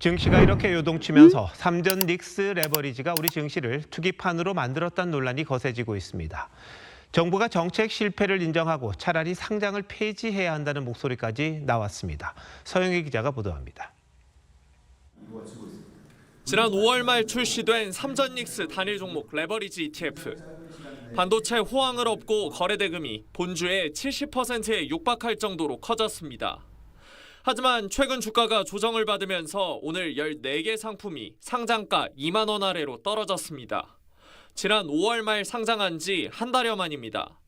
증시가 이렇게 요동치면서 삼전 닉스 레버리지가 우리 증시를 투기판으로 만들었다는 논란이 거세지고 있습니다. 정부가 정책 실패를 인정하고 차라리 상장을 폐지해야 한다는 목소리까지 나왔습니다. 서영희 기자가 보도합니다. 지난 5월 말 출시된 삼전 닉스 단일 종목 레버리지 ETF. 반도체 호황을 업고 거래 대금이 본주의 70%에 육박할 정도로 커졌습니다. 하지만 최근 주가가 조정을 받으면서 오늘 14개 상품이 상장가 2만 원 아래로 떨어졌습니다. 지난 5월 말 상장한 지 한 달여 만입니다.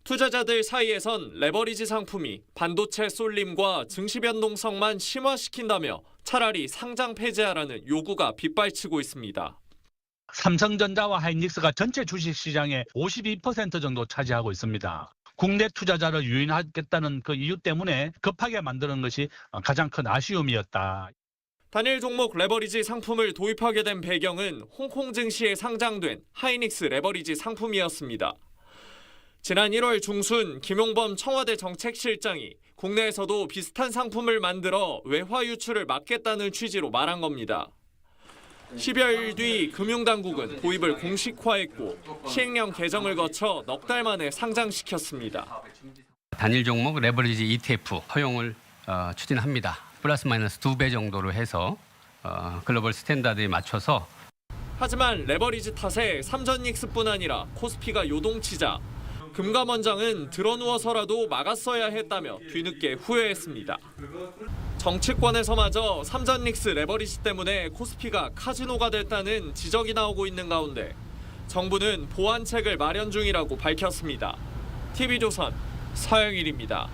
투자자들 사이에선 레버리지 상품이 반도체 쏠림과 증시 변동성만 심화시킨다며 차라리 상장 폐지하라는 요구가 빗발치고 있습니다. 삼성전자와 하이닉스가 전체 주식시장의 52% 정도 차지하고 있습니다. 국내 투자자를 유인하겠다는 그 이유 때문에 급하게 만드는 것이 가장 큰 아쉬움이었다. 단일 종목 레버리지 상품을 도입하게 된 배경은 홍콩 증시에 상장된 하이닉스 레버리지 상품이었습니다. 지난 1월 중순 김용범 청와대 정책실장이 국내에서도 비슷한 상품을 만들어 외화 유출을 막겠다는 취지로 말한 겁니다. 10여일 뒤 금융당국은 도입을 공식화했고 시행령 개정을 거쳐 넉 달 만에 상장시켰습니다. 단일 종목 레버리지 ETF 허용을 추진합니다. 플러스 마이너스 2배 정도로 해서 글로벌 스탠다드에 맞춰서. 하지만 레버리지 탓에 삼전닉스뿐 아니라 코스피가 요동치자 금감원장은 드러누워서라도 막았어야 했다며 뒤늦게 후회했습니다. 정치권에서마저 삼전닉스 레버리지 때문에 코스피가 카지노가 됐다는 지적이 나오고 있는 가운데 정부는 보완책을 마련 중이라고 밝혔습니다. TV조선 서영일입니다.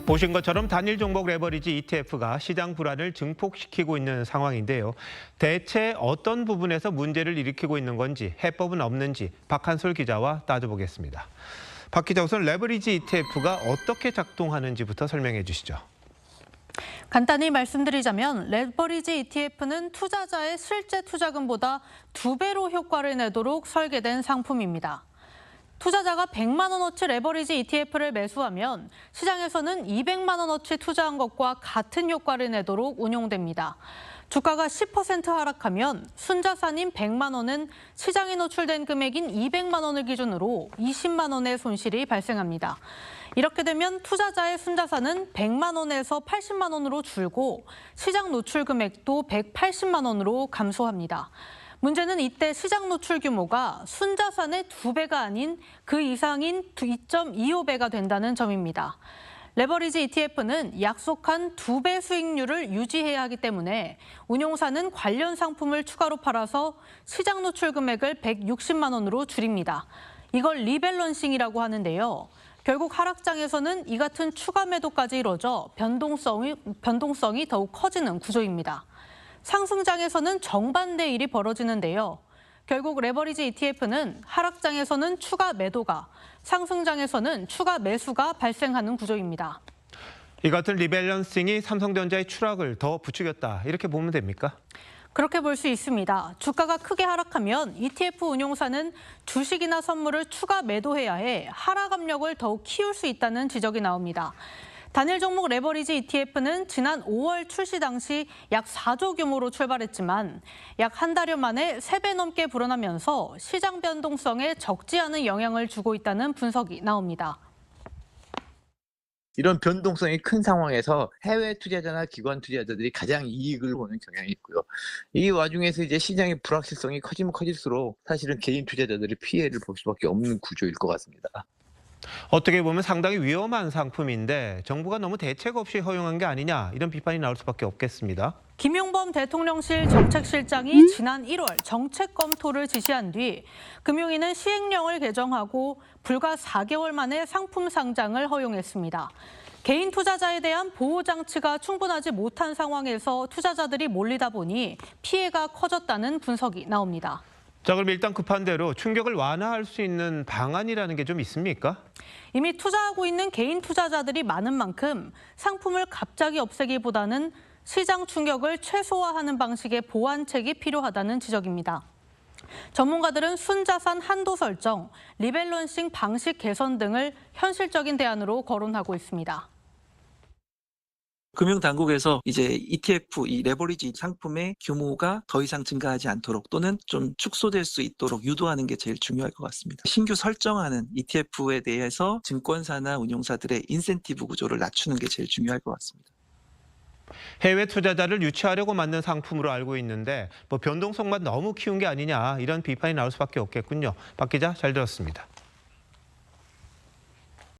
보신 것처럼 단일 종목 레버리지 ETF가 시장 불안을 증폭시키고 있는 상황인데요. 대체 어떤 부분에서 문제를 일으키고 있는 건지, 해법은 없는지 박한솔 기자와 따져보겠습니다. 박 기자, 우선 레버리지 ETF가 어떻게 작동하는지부터 설명해 주시죠. 간단히 말씀드리자면 레버리지 ETF는 투자자의 실제 투자금보다 2배로 효과를 내도록 설계된 상품입니다. 투자자가 100만 원어치 레버리지 ETF를 매수하면 시장에서는 200만 원어치 투자한 것과 같은 효과를 내도록 운용됩니다. 주가가 10% 하락하면 순자산인 100만 원은 시장에 노출된 금액인 200만 원을 기준으로 20만 원의 손실이 발생합니다. 이렇게 되면 투자자의 순자산은 100만 원에서 80만 원으로 줄고 시장 노출 금액도 180만 원으로 감소합니다. 문제는 이때 시장 노출 규모가 순자산의 2배가 아닌 그 이상인 2.25배가 된다는 점입니다. 레버리지 ETF는 약속한 2배 수익률을 유지해야 하기 때문에 운용사는 관련 상품을 추가로 팔아서 시장 노출 금액을 160만 원으로 줄입니다. 이걸 리밸런싱이라고 하는데요. 결국 하락장에서는 이 같은 추가 매도까지 이뤄져 변동성이 더욱 커지는 구조입니다. 상승장에서는 정반대 일이 벌어지는데요. 결국 레버리지 ETF는 하락장에서는 추가 매도가, 상승장에서는 추가 매수가 발생하는 구조입니다. 이 같은 리밸런싱이 삼성전자의 추락을 더 부추겼다, 이렇게 보면 됩니까? 그렇게 볼 수 있습니다. 주가가 크게 하락하면 ETF 운용사는 주식이나 선물을 추가 매도해야 해 하락 압력을 더욱 키울 수 있다는 지적이 나옵니다. 단일 종목 레버리지 ETF는 지난 5월 출시 당시 약 4조 규모로 출발했지만 약 한 달여 만에 3배 넘게 불어나면서 시장 변동성에 적지 않은 영향을 주고 있다는 분석이 나옵니다. 이런 변동성이 큰 상황에서 해외 투자자나 기관 투자자들이 가장 이익을 보는 경향이 있고요. 이 와중에서 이제 시장의 불확실성이 커지면 커질수록 사실은 개인 투자자들이 피해를 볼 수밖에 없는 구조일 것 같습니다. 어떻게 보면 상당히 위험한 상품인데 정부가 너무 대책 없이 허용한 게 아니냐, 이런 비판이 나올 수밖에 없겠습니다. 김용범 대통령실 정책실장이 지난 1월 정책 검토를 지시한 뒤 금융위는 시행령을 개정하고 불과 4개월 만에 상품 상장을 허용했습니다. 개인 투자자에 대한 보호 장치가 충분하지 못한 상황에서 투자자들이 몰리다 보니 피해가 커졌다는 분석이 나옵니다. 자, 그럼 일단 급한 대로 충격을 완화할 수 있는 방안이라는 게 좀 있습니까? 이미 투자하고 있는 개인 투자자들이 많은 만큼 상품을 갑자기 없애기보다는 시장 충격을 최소화하는 방식의 보완책이 필요하다는 지적입니다. 전문가들은 순자산 한도 설정, 리밸런싱 방식 개선 등을 현실적인 대안으로 거론하고 있습니다. 금융당국에서 이제 ETF, 이 레버리지 상품의 규모가 더 이상 증가하지 않도록 또는 좀 축소될 수 있도록 유도하는 게 제일 중요할 것 같습니다. 신규 설정하는 ETF에 대해서 증권사나 운용사들의 인센티브 구조를 낮추는 게 제일 중요할 것 같습니다. 해외 투자자를 유치하려고 만든 상품으로 알고 있는데 변동성만 너무 키운 게 아니냐 이런 비판이 나올 수밖에 없겠군요. 박 기자 잘 들었습니다.